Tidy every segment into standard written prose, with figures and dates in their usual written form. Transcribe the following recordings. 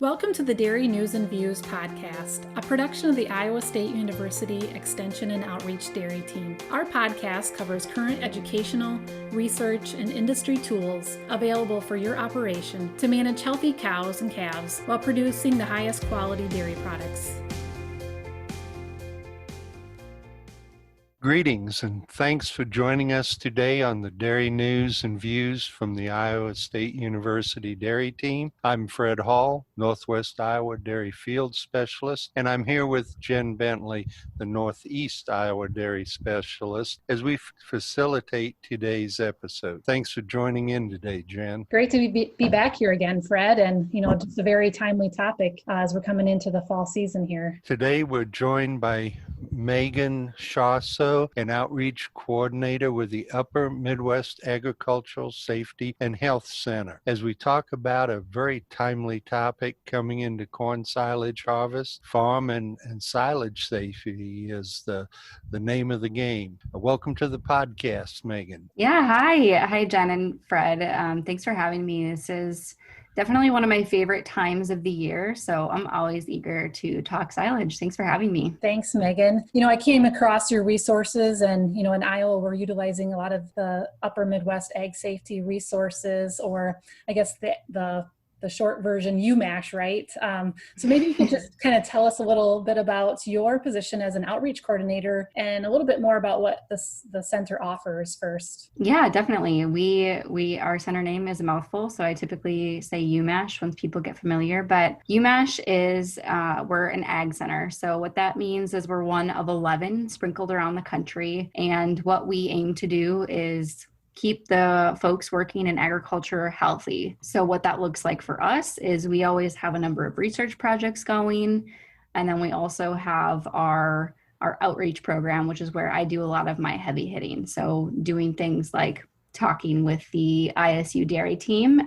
Welcome to the Dairy News and Views podcast, a production of the Iowa State University Extension and Outreach Dairy Team. Our podcast covers current educational, research, and industry tools available for your operation to manage healthy cows and calves while producing the highest quality dairy products. Greetings and thanks for joining us today on the Dairy News and Views from the Iowa State University Dairy Team. I'm Fred Hall, Northwest Iowa Dairy Field Specialist, and I'm here with Jenn Bentley, the Northeast Iowa Dairy Specialist, as we facilitate today's episode. Thanks for joining in today, Jenn. Great to be back here again, Fred, and just a very timely topic as we're coming into the fall season here. Today we're joined by Megan Schossow, an outreach coordinator with the Upper Midwest Agricultural Safety and Health Center, as we talk about a very timely topic coming into corn silage harvest. Farm and silage safety is the name of the game. Welcome to the podcast, Megan. Yeah, hi Jenn and Fred. Thanks for having me. This is definitely one of my favorite times of the year, so I'm always eager to talk silage. Thanks for having me. Thanks, Megan. I came across your resources, and in Iowa, we're utilizing a lot of the Upper Midwest Ag Safety resources, or I guess the short version, UMASH, right? So maybe you can just kind of tell us a little bit about your position as an outreach coordinator and a little bit more about what the center offers first. Yeah, definitely. Our center name is a mouthful, so I typically say UMASH once people get familiar. But UMASH is, we're an ag center. So what that means is we're one of 11 sprinkled around the country. And what we aim to do is keep the folks working in agriculture healthy. So what that looks like for us is we always have a number of research projects going. And then we also have our outreach program, which is where I do a lot of my heavy hitting. So doing things like talking with the ISU dairy team.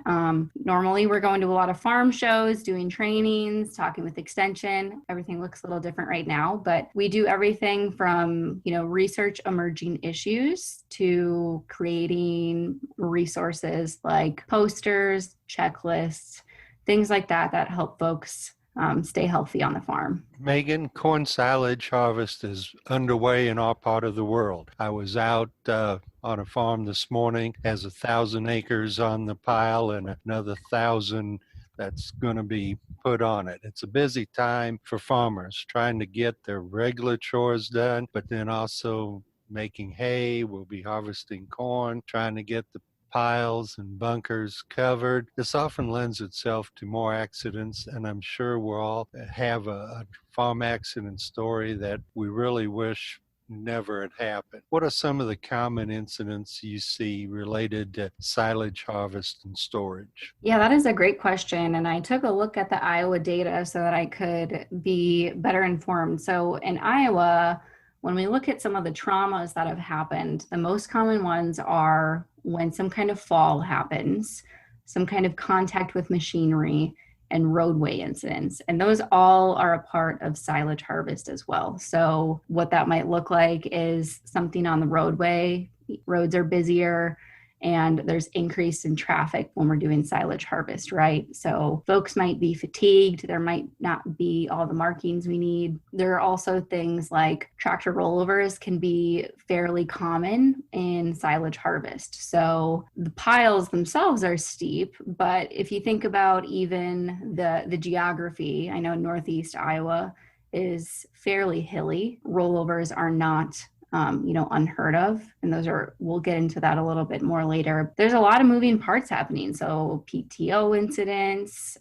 Normally we're going to a lot of farm shows, doing trainings, talking with extension. Everything looks a little different right now, but we do everything from, research emerging issues to creating resources like posters, checklists, things like that help folks stay healthy on the farm. Megan, corn silage harvest is underway in our part of the world. I was out on a farm this morning, has 1,000 acres on the pile and another 1,000 that's going to be put on it. It's a busy time for farmers trying to get their regular chores done, but then also making hay. We'll be harvesting corn, trying to get the piles and bunkers covered. This often lends itself to more accidents, and I'm sure we'll all have a farm accident story that we really wish never had happened. What are some of the common incidents you see related to silage harvest and storage? Yeah, that is a great question. And I took a look at the Iowa data so that I could be better informed. So in Iowa, when we look at some of the traumas that have happened, the most common ones are when some kind of fall happens, some kind of contact with machinery, and roadway incidents. And those all are a part of silage harvest as well. So what that might look like is something on the roadway. Roads are busier and there's increase in traffic when we're doing silage harvest, right? So folks might be fatigued. There might not be all the markings we need. There are also things like tractor rollovers can be fairly common in silage harvest. So the piles themselves are steep, but if you think about even the geography, I know Northeast Iowa is fairly hilly. Rollovers are not unheard of. And we'll get into that a little bit more later. There's a lot of moving parts happening. So PTO incidents,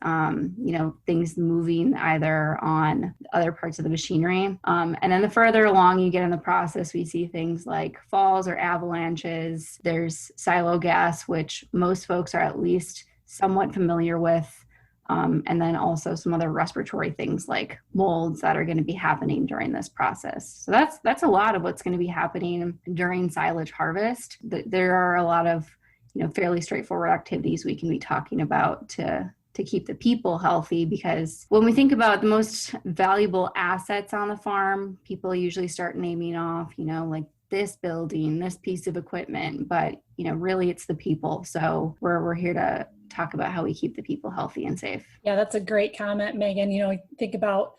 things moving either on other parts of the machinery. And then the further along you get in the process, we see things like falls or avalanches. There's silo gas, which most folks are at least somewhat familiar with. And then also some other respiratory things like molds that are going to be happening during this process. So that's a lot of what's going to be happening during silage harvest. There are a lot of fairly straightforward activities we can be talking about to keep the people healthy, because when we think about the most valuable assets on the farm, people usually start naming off, like this building, this piece of equipment, but really it's the people. So we're here to talk about how we keep the people healthy and safe. Yeah, that's a great comment, Megan. Think about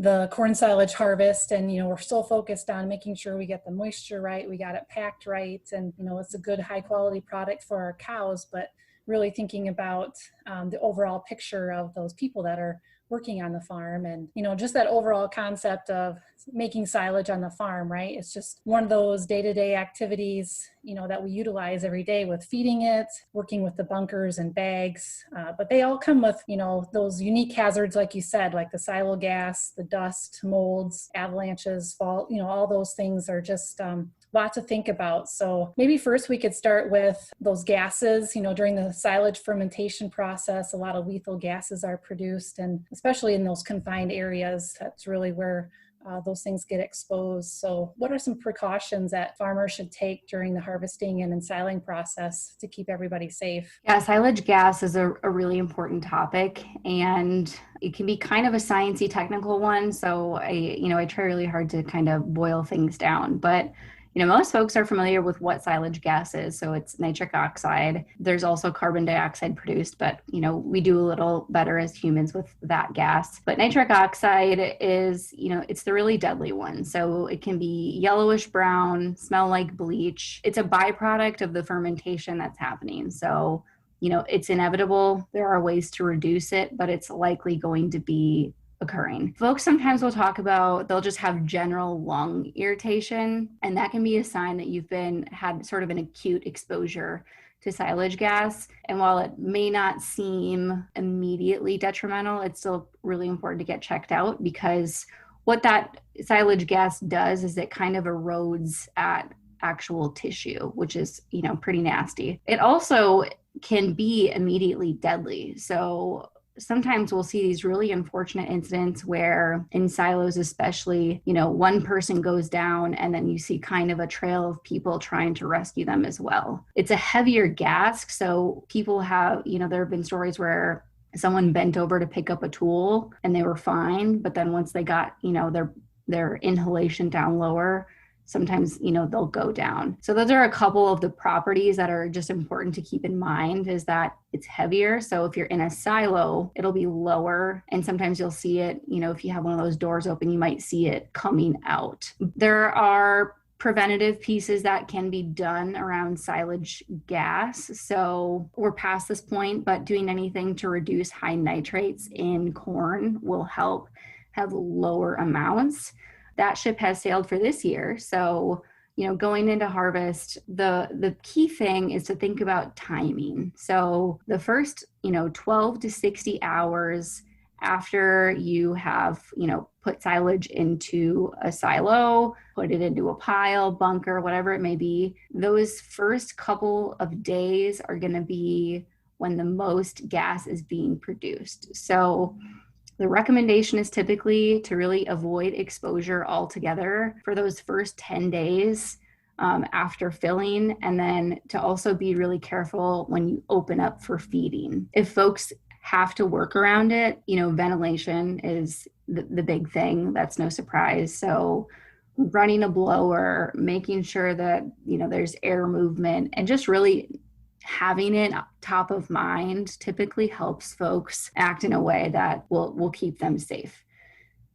the corn silage harvest, and we're so focused on making sure we get the moisture right, we got it packed right, and it's a good high quality product for our cows, but really thinking about the overall picture of those people that are working on the farm, and just that overall concept of making silage on the farm, right? It's just one of those day-to-day activities that we utilize every day with feeding it, working with the bunkers and bags, but they all come with those unique hazards, like you said, like the silo gas, the dust, molds, avalanches, fall, all those things are just lot to think about. So maybe first we could start with those gases. During the silage fermentation process, a lot of lethal gases are produced, and especially in those confined areas, that's really where those things get exposed. So what are some precautions that farmers should take during the harvesting and ensiling process to keep everybody safe? Yeah, silage gas is a really important topic, and it can be kind of a sciencey technical one. So I try really hard to kind of boil things down, but most folks are familiar with what silage gas is. So it's nitric oxide. There's also carbon dioxide produced, but we do a little better as humans with that gas. But nitric oxide is, it's the really deadly one. So it can be yellowish brown, smell like bleach. It's a byproduct of the fermentation that's happening. So, it's inevitable. There are ways to reduce it, but it's likely going to be occurring. Folks sometimes will talk about, they'll just have general lung irritation, and that can be a sign that you've had sort of an acute exposure to silage gas. And while it may not seem immediately detrimental, it's still really important to get checked out, because what that silage gas does is it kind of erodes at actual tissue, which is, pretty nasty. It also can be immediately deadly. So sometimes we'll see these really unfortunate incidents where in silos, especially, one person goes down and then you see kind of a trail of people trying to rescue them as well. It's a heavier gas. So people have, there have been stories where someone bent over to pick up a tool and they were fine. But then once they got, their inhalation down lower, sometimes, they'll go down. So those are a couple of the properties that are just important to keep in mind, is that it's heavier. So if you're in a silo, it'll be lower. And sometimes you'll see it, if you have one of those doors open, you might see it coming out. There are preventative pieces that can be done around silage gas. So we're past this point, but doing anything to reduce high nitrates in corn will help have lower amounts. That ship has sailed for this year. So, going into harvest, the key thing is to think about timing. So the first, 12 to 60 hours after you have, put silage into a silo, put it into a pile, bunker, whatever it may be, those first couple of days are going to be when the most gas is being produced. So the recommendation is typically to really avoid exposure altogether for those first 10 days after filling, and then to also be really careful when you open up for feeding. If folks have to work around it, ventilation is the big thing. That's no surprise. So running a blower, making sure that, there's air movement, and just really having it top of mind typically helps folks act in a way that will keep them safe.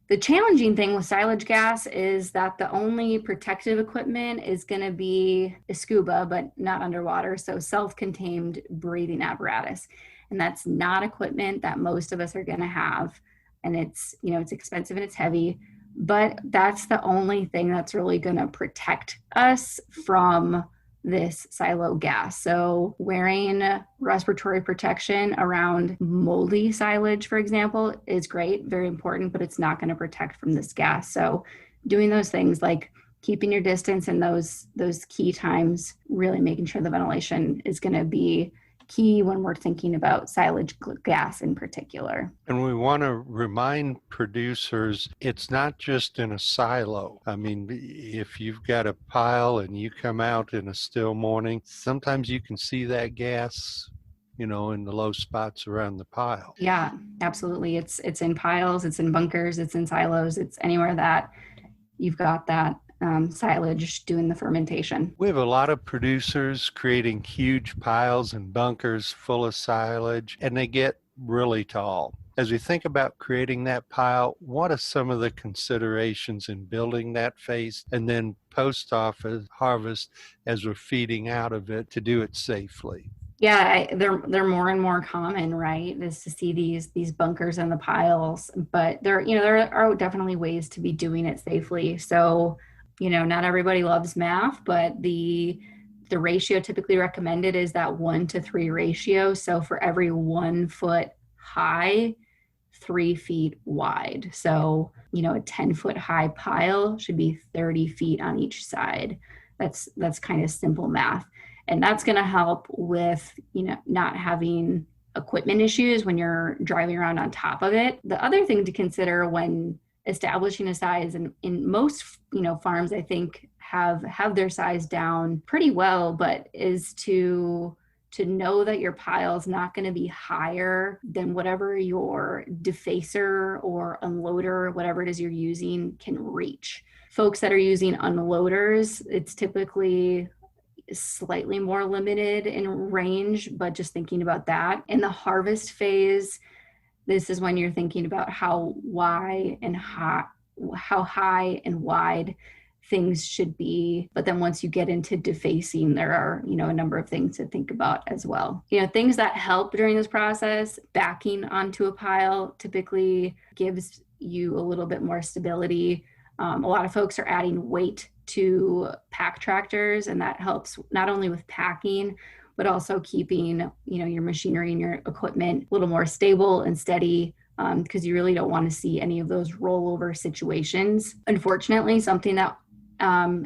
The challenging thing with silage gas is that the only protective equipment is going to be a scuba, but not underwater. So self-contained breathing apparatus. And that's not equipment that most of us are going to have. And it's expensive and it's heavy, but that's the only thing that's really going to protect us from this silo gas. So wearing respiratory protection around moldy silage, for example, is great, very important, but it's not going to protect from this gas. So doing those things like keeping your distance in those key times, really making sure the ventilation is going to be key when we're thinking about silage gas in particular. And we want to remind producers, it's not just in a silo. I mean, if you've got a pile and you come out in a still morning, sometimes you can see that gas, in the low spots around the pile. Yeah, absolutely. It's in piles, it's in bunkers, it's in silos, it's anywhere that you've got that silage doing the fermentation. We have a lot of producers creating huge piles and bunkers full of silage, and they get really tall. As we think about creating that pile, what are some of the considerations in building that face and then post-office harvest as we're feeding out of it to do it safely? Yeah, they're more and more common, right? Is to see these bunkers and the piles, but there are definitely ways to be doing it safely. So, not everybody loves math, but the ratio typically recommended is that 1-to-3 ratio. So for every 1 foot high, 3 feet wide. So, a 10-foot high pile should be 30 feet on each side. That's kind of simple math. And that's going to help with, not having equipment issues when you're driving around on top of it. The other thing to consider when establishing a size, and in most, farms, I think have their size down pretty well, but is to know that your pile is not going to be higher than whatever your defacer or unloader, whatever it is you're using, can reach. Folks that are using unloaders, it's typically slightly more limited in range, but just thinking about that. In the harvest phase, this is when you're thinking about how high and wide things should be. But then once you get into defacing, there are, a number of things to think about as well. Things that help during this process, backing onto a pile typically gives you a little bit more stability. A lot of folks are adding weight to pack tractors, and that helps not only with packing, but also keeping, your machinery and your equipment a little more stable and steady, because you really don't want to see any of those rollover situations. Unfortunately, something that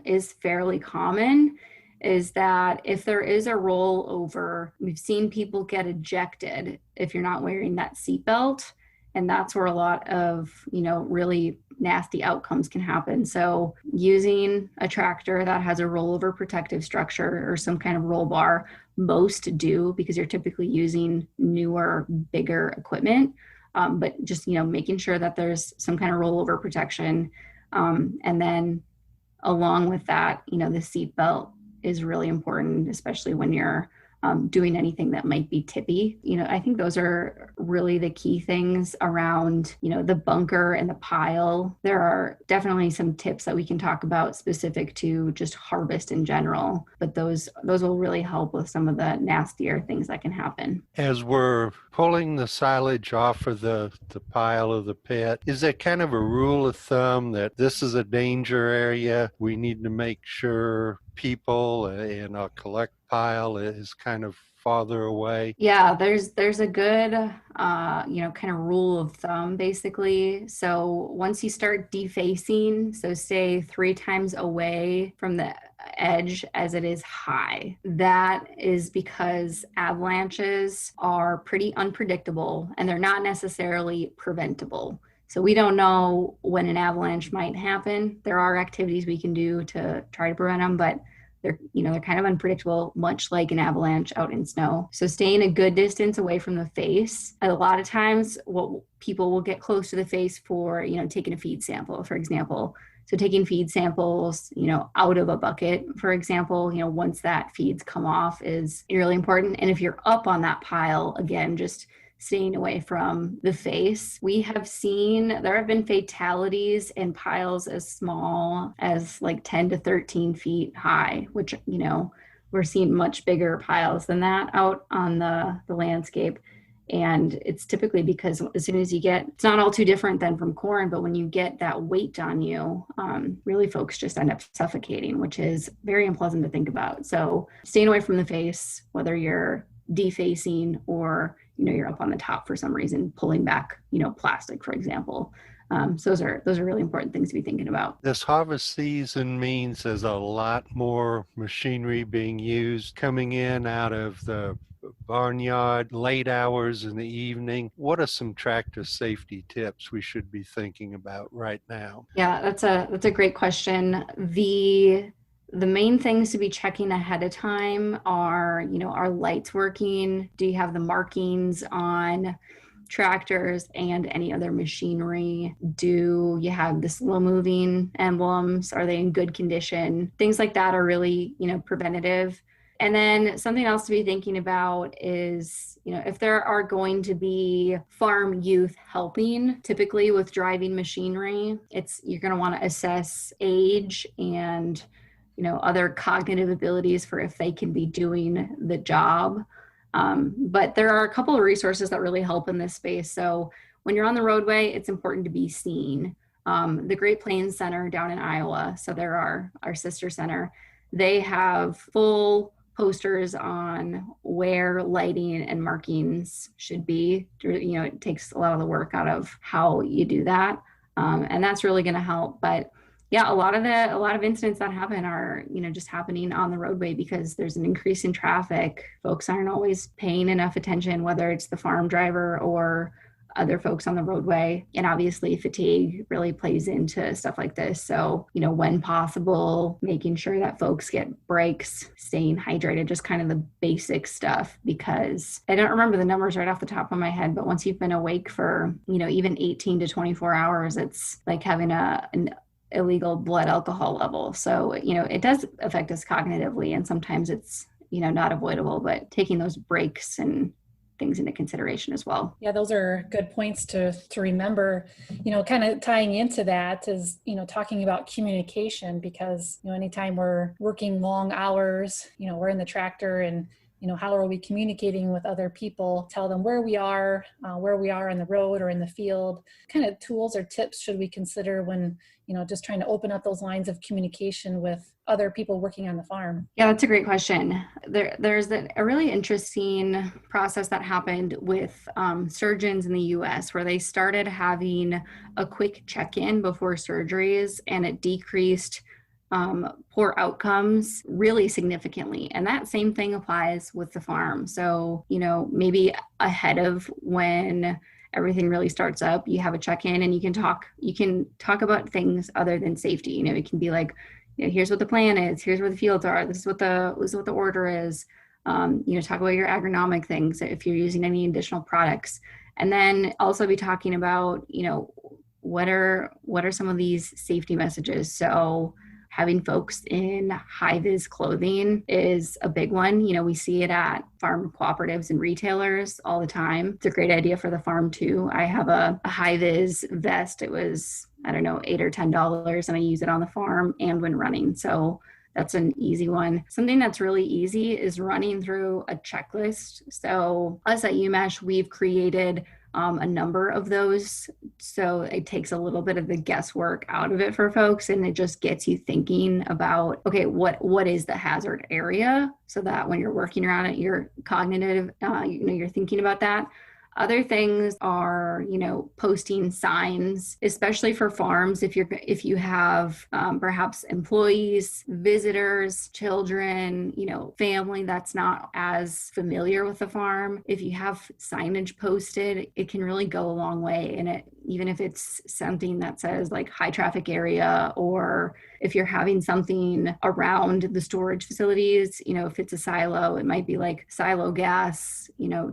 is fairly common is that if there is a rollover, we've seen people get ejected if you're not wearing that seatbelt. And that's where a lot of, really nasty outcomes can happen. So using a tractor that has a rollover protective structure or some kind of roll bar, most do, because you're typically using newer, bigger equipment. But just, making sure that there's some kind of rollover protection. And then along with that, the seatbelt is really important, especially when you're doing anything that might be tippy. I think those are really the key things around, the bunker and the pile. There are definitely some tips that we can talk about specific to just harvest in general, but those will really help with some of the nastier things that can happen. As we're pulling the silage off of the pile of the pit, is there kind of a rule of thumb that this is a danger area? We need to make sure people in a collect pile is kind of farther away? Yeah, there's a good, kind of rule of thumb, basically. So once you start defacing, so say 3 times away from the edge as it is high, that is because avalanches are pretty unpredictable and they're not necessarily preventable. So we don't know when an avalanche might happen. There are activities we can do to try to prevent them, but they're kind of unpredictable, much like an avalanche out in snow. So staying a good distance away from the face. A lot of times what people will get close to the face for, taking a feed sample, for example. So taking feed samples, out of a bucket, for example, once that feed's come off is really important. And if you're up on that pile, again, just staying away from the face. We have seen, there have been fatalities in piles as small as like 10 to 13 feet high, which, we're seeing much bigger piles than that out on the landscape. And it's typically because as soon as you get, it's not all too different than from corn, but when you get that weight on you, really folks just end up suffocating, which is very unpleasant to think about. So staying away from the face, whether you're defacing or you're up on the top for some reason, pulling back, plastic, for example. So those are really important things to be thinking about. This harvest season means there's a lot more machinery being used coming in out of the barnyard, late hours in the evening. What are some tractor safety tips we should be thinking about right now? Yeah, that's a great question. The main things to be checking ahead of time are, are lights working? Do you have the markings on? tractors and any other machinery? Do you have the slow moving emblems? Are they in good condition? Things like that are really, preventative. And then something else to be thinking about is, if there are going to be farm youth helping, typically with driving machinery, you're going to want to assess age and, other cognitive abilities for if they can be doing the job. But there are a couple of resources that really help in this space. So when you're on the roadway, it's important to be seen. The Great Plains Center down in Iowa, so they're our sister center, they have full posters on where lighting and markings should be. It takes a lot of the work out of how you do that. And that's really going to help. But yeah, a lot of incidents that happen are, just happening on the roadway because there's an increase in traffic. Folks aren't always paying enough attention, whether it's the farm driver or other folks on the roadway. And obviously fatigue really plays into stuff like this. So, when possible, making sure that folks get breaks, staying hydrated, just kind of the basic stuff, because I don't remember the numbers right off the top of my head, but once you've been awake for, even 18 to 24 hours, it's like having an illegal blood alcohol level. So, it does affect us cognitively, and sometimes it's, not avoidable, but taking those breaks and things into consideration as well. Yeah, those are good points to remember. Kind of tying into that is, talking about communication, because, anytime we're working long hours, we're in the tractor, and, how are we communicating with other people, tell them where we are on the road or in the field. Kind of tools or tips should we consider when, just trying to open up those lines of communication with other people working on the farm? Yeah, that's a great question. There's a really interesting process that happened with surgeons in the US, where they started having a quick check-in before surgeries, and it decreased poor outcomes really significantly. And that same thing applies with the farm. So, maybe ahead of when everything really starts up, you have a check-in, and you can talk about things other than safety. It can be like, here's what the plan is, here's where the fields are, this is what the order is. Talk about your agronomic things if you're using any additional products. And then also be talking about, what are some of these safety messages? So having folks in high-vis clothing is a big one. We see it at farm cooperatives and retailers all the time. It's a great idea for the farm too. I have a high-vis vest. It was, I don't know, $8 or $10, and I use it on the farm and when running. So that's an easy one. Something that's really easy is running through a checklist. So us at UMASH, we've created a number of those. So it takes a little bit of the guesswork out of it for folks, and it just gets you thinking about, okay, what is the hazard area, so that when you're working around it, you're cognitive, you're thinking about that. Other things are, posting signs, especially for farms. If you have perhaps employees, visitors, children, family that's not as familiar with the farm, if you have signage posted, it can really go a long way. And even if it's something that says like high traffic area, or if you're having something around the storage facilities, if it's a silo, it might be like silo gas,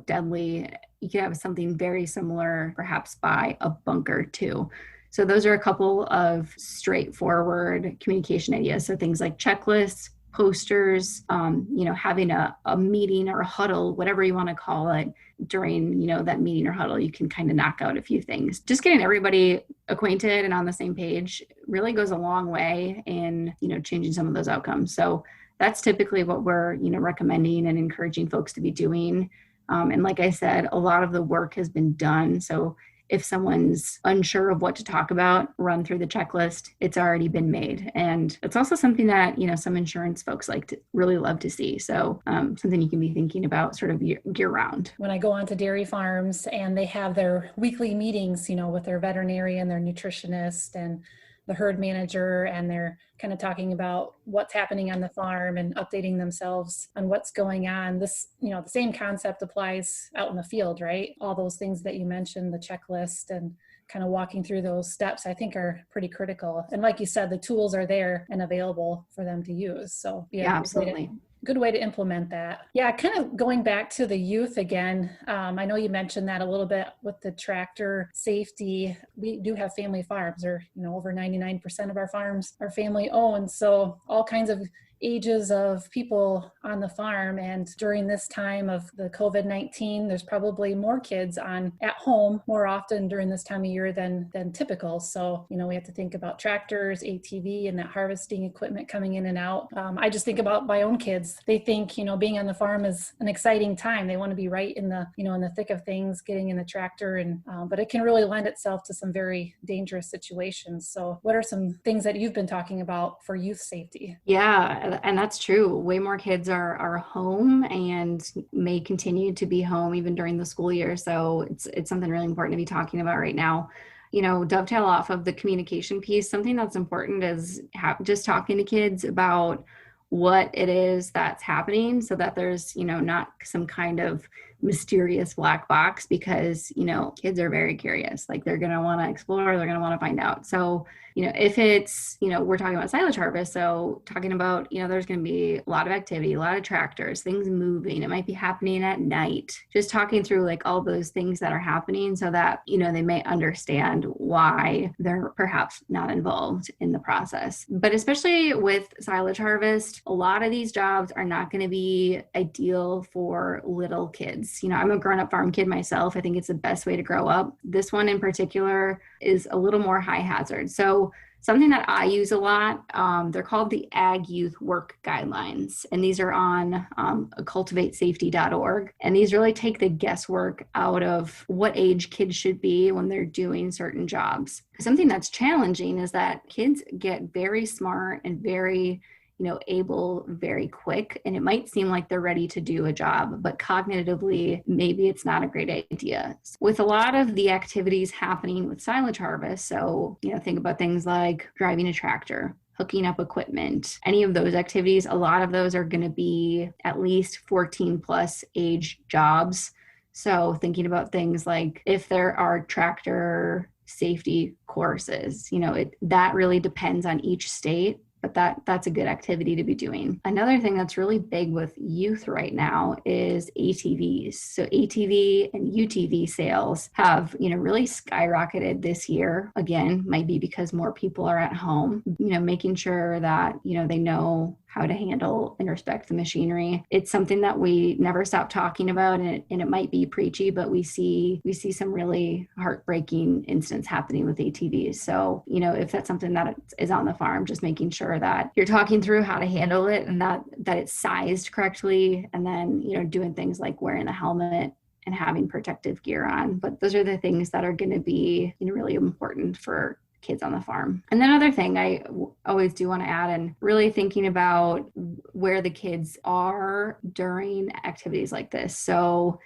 deadly. You could have something very similar, perhaps by a bunker too. So those are a couple of straightforward communication ideas. So things like checklists, posters, having a meeting or a huddle, whatever you want to call it, during, that meeting or huddle, you can kind of knock out a few things. Just getting everybody acquainted and on the same page really goes a long way in, changing some of those outcomes. So that's typically what we're, recommending and encouraging folks to be doing. And like I said, a lot of the work has been done. So if someone's unsure of what to talk about, run through the checklist. It's already been made. And it's also something that, some insurance folks really love to see. So something you can be thinking about sort of year round. When I go onto dairy farms and they have their weekly meetings, with their veterinarian, their nutritionist, and the herd manager, and they're kind of talking about what's happening on the farm and updating themselves on what's going on. This, the same concept applies out in the field, right? All those things that you mentioned, the checklist and kind of walking through those steps, I think are pretty critical. And like you said, the tools are there and available for them to use. So yeah, absolutely. good way to implement that. Yeah, kind of going back to the youth again. I know you mentioned that a little bit with the tractor safety. We do have family farms, or over 99% of our farms are family owned. So all kinds of ages of people on the farm, and during this time of the COVID-19, there's probably more kids at home more often during this time of year than typical. So we have to think about tractors, ATV, and that harvesting equipment coming in and out. I just think about my own kids. They think being on the farm is an exciting time. They want to be right in the in the thick of things, getting in the tractor, and but it can really lend itself to some very dangerous situations. So what are some things that you've been talking about for youth safety? Yeah, and that's true. Way more kids are home and may continue to be home even during the school year. So it's something really important to be talking about right now. Dovetail off of the communication piece, something that's important is just talking to kids about what it is that's happening, so that there's, not some kind of mysterious black box, because, kids are very curious. Like, they're going to want to explore, they're going to want to find out. So, if it's, we're talking about silage harvest, so talking about, there's going to be a lot of activity, a lot of tractors, things moving, it might be happening at night, just talking through like all those things that are happening, so that, they may understand why they're perhaps not involved in the process. But especially with silage harvest, a lot of these jobs are not going to be ideal for little kids. I'm a grown-up farm kid myself. I think it's the best way to grow up. This one in particular is a little more high hazard. So something that I use a lot, they're called the Ag Youth Work Guidelines. And these are on cultivatesafety.org. And these really take the guesswork out of what age kids should be when they're doing certain jobs. Something that's challenging is that kids get very smart and very able very quick, and it might seem like they're ready to do a job, but cognitively, maybe it's not a great idea. With a lot of the activities happening with silage harvest, so, think about things like driving a tractor, hooking up equipment, any of those activities, a lot of those are going to be at least 14 plus age jobs. So thinking about things like if there are tractor safety courses, that really depends on each state. But that's a good activity to be doing. Another thing that's really big with youth right now is ATVs. So ATV and UTV sales have, really skyrocketed this year. Again, might be because more people are at home, making sure that, they know how to handle and respect the machinery. It's something that we never stop talking about, and it might be preachy, but we see some really heartbreaking incidents happening with ATVs. So, if that's something that is on the farm, just making sure that you're talking through how to handle it and that it's sized correctly, and then, doing things like wearing a helmet and having protective gear on. But those are the things that are going to be, really important for kids on the farm. And then another thing I always do want to add, and really thinking about where the kids are during activities like this. So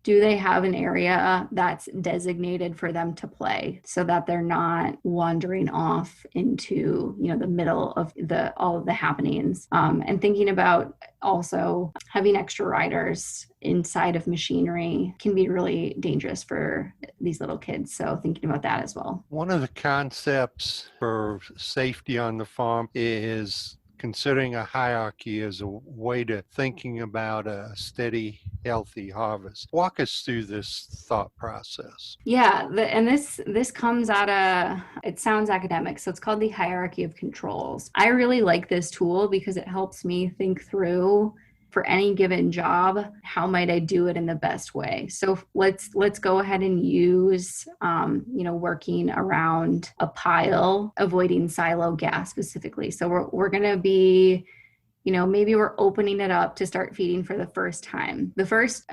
do they have an area that's designated for them to play, so that they're not wandering off into, the middle of all of the happenings? And thinking about also having extra riders inside of machinery can be really dangerous for these little kids. So thinking about that as well. One of the concepts for safety on the farm is considering a hierarchy as a way to thinking about a steady, healthy harvest. Walk us through this thought process. Yeah, and this comes out of, it sounds academic, so it's called the hierarchy of controls. I really like this tool because it helps me think through, for any given job, how might I do it in the best way? So let's go ahead and use, working around a pile, avoiding silo gas specifically. So we're going to be, maybe we're opening it up to start feeding for the first time. The first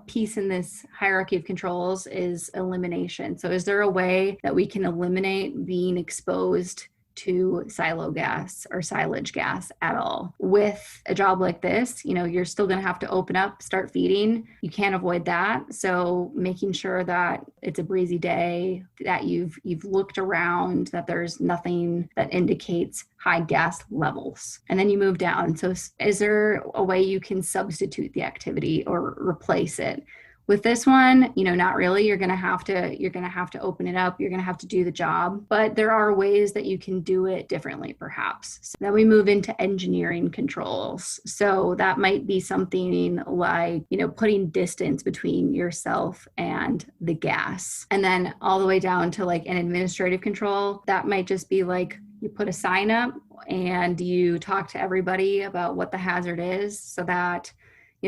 piece in this hierarchy of controls is elimination. So is there a way that we can eliminate being exposed to silo gas or silage gas at all? With a job like this, you're still going to have to open up, start feeding. You can't avoid that. So making sure that it's a breezy day, that you've looked around, that there's nothing that indicates high gas levels. And then you move down. So is there a way you can substitute the activity or replace it? With this one, not really. You're going to have to open it up. You're going to have to do the job, but there are ways that you can do it differently, perhaps. So then we move into engineering controls. So that might be something like, putting distance between yourself and the gas. And then all the way down to like an administrative control. That might just be like, you put a sign up and you talk to everybody about what the hazard is so that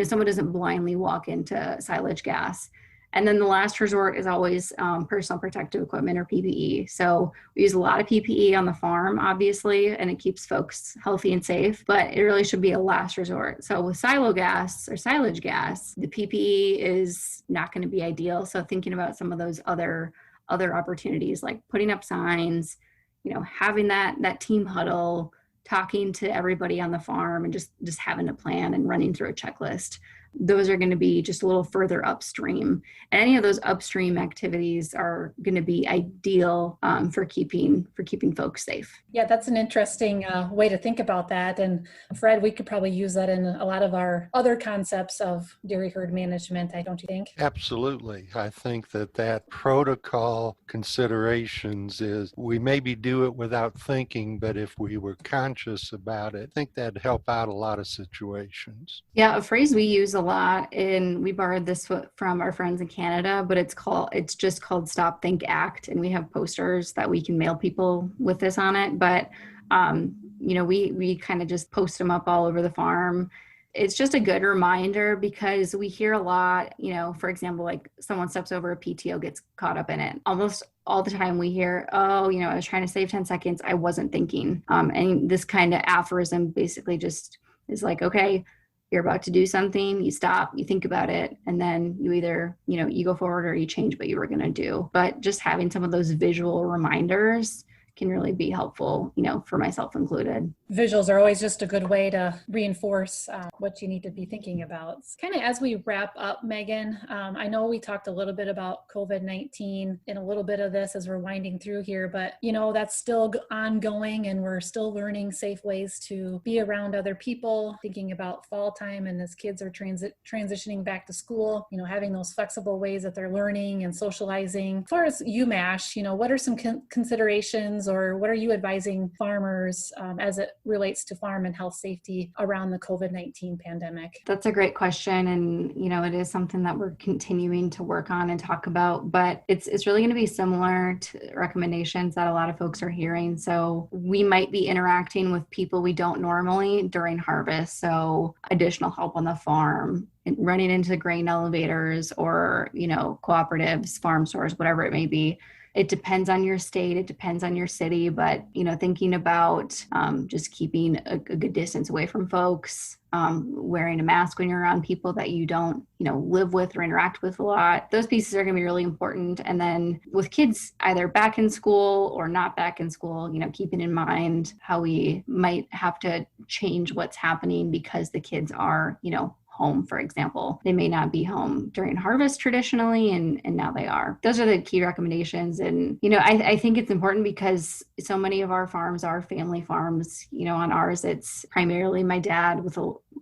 someone doesn't blindly walk into silage gas. And then the last resort is always personal protective equipment or PPE. So we use a lot of PPE on the farm, obviously, and it keeps folks healthy and safe, but it really should be a last resort. So with silo gas or silage gas, the PPE is not going to be ideal. So thinking about some of those other opportunities, like putting up signs, having that team huddle, talking to everybody on the farm, and just having a plan and running through a checklist. Those are going to be just a little further upstream. And any of those upstream activities are going to be ideal for keeping folks safe. Yeah, that's an interesting way to think about that. And Fred, we could probably use that in a lot of our other concepts of dairy herd management, don't you think? Absolutely. I think that protocol considerations is we maybe do it without thinking, but if we were conscious about it, I think that'd help out a lot of situations. Yeah, a phrase we use a lot, and we borrowed this from our friends in Canada, but it's just called Stop, Think, Act. And we have posters that we can mail people with this on it. But, we kind of just post them up all over the farm. It's just a good reminder because we hear a lot, for example, like someone steps over a PTO, gets caught up in it. Almost all the time we hear, I was trying to save 10 seconds. I wasn't thinking. And this kind of aphorism basically just is like, okay, you're about to do something, you stop, you think about it, and then you either, you go forward or you change what you were going to do. But just having some of those visual reminders can really be helpful, for myself included. Visuals are always just a good way to reinforce what you need to be thinking about. Kind of as we wrap up, Megan, I know we talked a little bit about COVID-19 and a little bit of this as we're winding through here, but that's still ongoing and we're still learning safe ways to be around other people, thinking about fall time and as kids are transitioning back to school, having those flexible ways that they're learning and socializing. As far as UMASH, what are some considerations or what are you advising farmers as it relates to farm and health safety around the COVID-19 pandemic? That's a great question. And, it is something that we're continuing to work on and talk about, but it's really going to be similar to recommendations that a lot of folks are hearing. So we might be interacting with people we don't normally during harvest. So additional help on the farm, running into grain elevators or, cooperatives, farm stores, whatever it may be. It depends on your state, it depends on your city, but, thinking about just keeping a good distance away from folks, wearing a mask when you're around people that you don't, live with or interact with a lot. Those pieces are going to be really important. And then with kids either back in school or not back in school, keeping in mind how we might have to change what's happening because the kids are, home, for example. They may not be home during harvest traditionally, and now they are. Those are the key recommendations. And, I think it's important because so many of our farms are family farms. On ours, it's primarily my dad with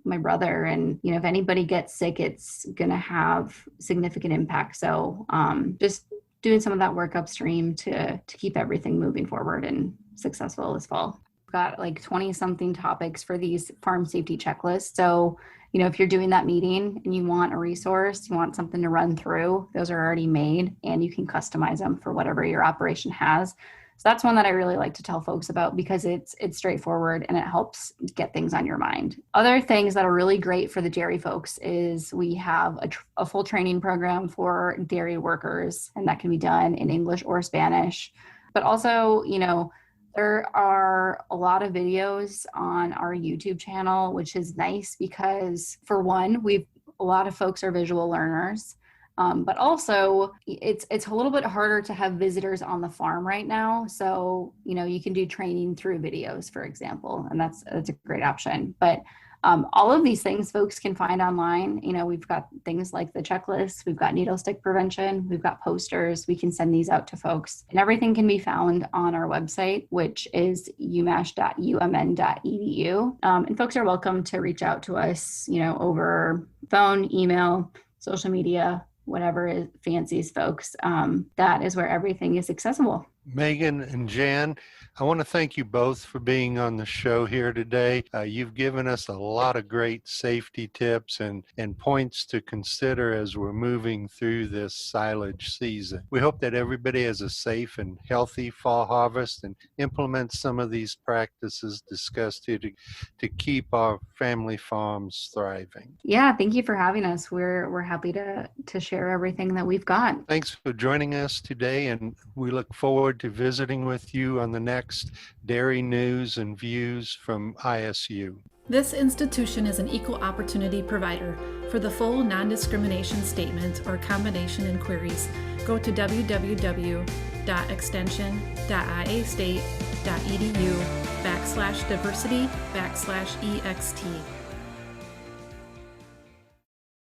my brother. And, if anybody gets sick, it's going to have significant impact. So just doing some of that work upstream to keep everything moving forward and successful this fall. We've got like 20 something topics for these farm safety checklists. So if you're doing that meeting and you want a resource, you want something to run through, those are already made and you can customize them for whatever your operation has. So that's one that I really like to tell folks about because it's straightforward and it helps get things on your mind. Other things that are really great for the dairy folks is we have a full training program for dairy workers, and that can be done in English or Spanish. But also, there are a lot of videos on our YouTube channel, which is nice because, for one, a lot of folks are visual learners, but also it's a little bit harder to have visitors on the farm right now. So, you can do training through videos, for example, and that's a great option. But all of these things folks can find online. We've got things like the checklist, we've got needle stick prevention, we've got posters. We can send these out to folks, and everything can be found on our website, which is umash.umn.edu. And folks are welcome to reach out to us, over phone, email, social media, whatever fancies folks. That is where everything is accessible. Megan and Jenn, I want to thank you both for being on the show here today. You've given us a lot of great safety tips and points to consider as we're moving through this silage season. We hope that everybody has a safe and healthy fall harvest and implements some of these practices discussed here to keep our family farms thriving. Yeah, thank you for having us. We're happy to share everything that we've got. Thanks for joining us today, and we look forward to visiting with you on the next Dairy News and Views from ISU. This institution is an equal opportunity provider. For the full non-discrimination statement or combination inquiries, go to www.extension.iastate.edu/diversity/ext.